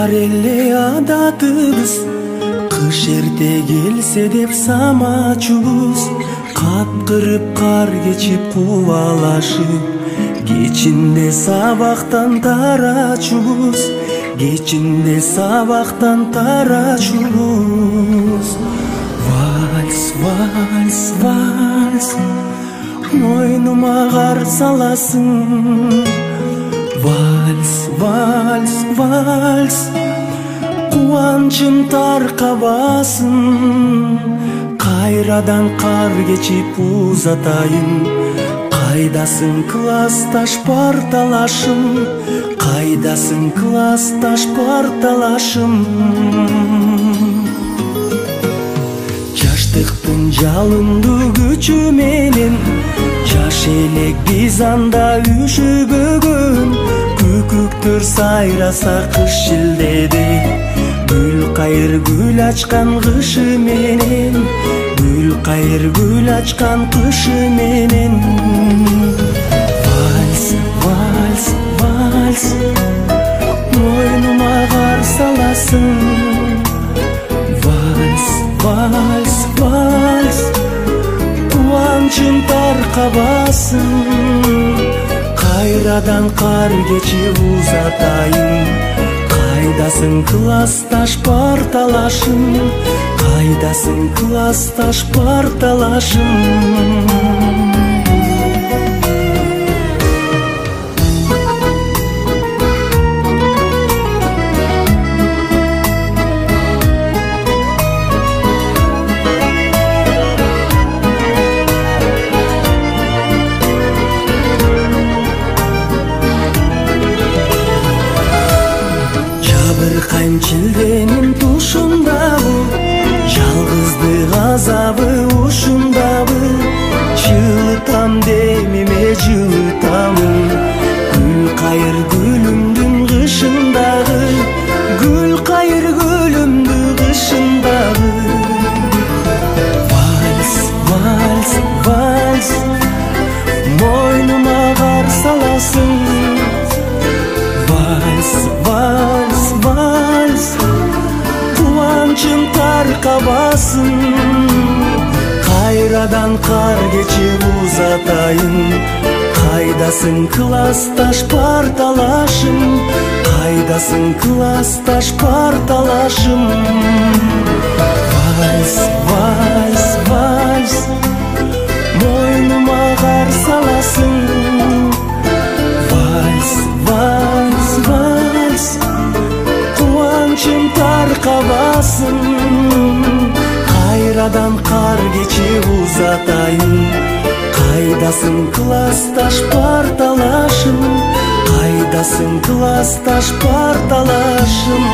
бар эле адатыбыз, кыш эрте келсе деп самачубуз. Капкырып кар кечип кубалашып, кечинде сабактан тарачубуз, кечинде сабактан тарачубуз. Вальс, вальс, вальс, мойнума кар саласың. Вальс, вальс, вальс, кубанчым таркабасын. Кайрадан кар кечип узатайын, кайдасың классташ парталашым, кайдасың классташ парталашым. Жаштыктын жалындуу күчү менен жаш элек биз анда үшүбөгөн. Күкүктөр сайраса кыш шилдеде, гүл кайыр гүл ачкан кышы менен, гүл кайыр гүл ачкан кышы менен. Вальс, вальс, вальс, мойнума кар саласың. Вальс, вальс, вальс, кубанчым таркабасын. Кайрадан кар кечип узатайын, кайдасың классташ парталашым, кайдасың классташ парталашым. Жабыркайм чилденин тушундабы, жалгыздык азабы ушундабы. Жылытам демиме жылытамын, гүл кайыр гүлүмдүн кышындагы, гүл кайыр гүлүмдү кышындагы. Вальс, вальс, вальс, мойнума кар саласың. Вальс, вальс, вальс, кубанчым таркабасын. Кайрадан кар кечип узатайын, кайдасың классташ парталашым, кайдасың классташ парталашым. Вальс, вальс, вальс, мойнума кар саласың. Вальс, вальс, вальс, кубанчым таркабасын. Кайрадан кар кечип узатайын, кайдасың классташ парталашым, кайдасың классташ парталашым.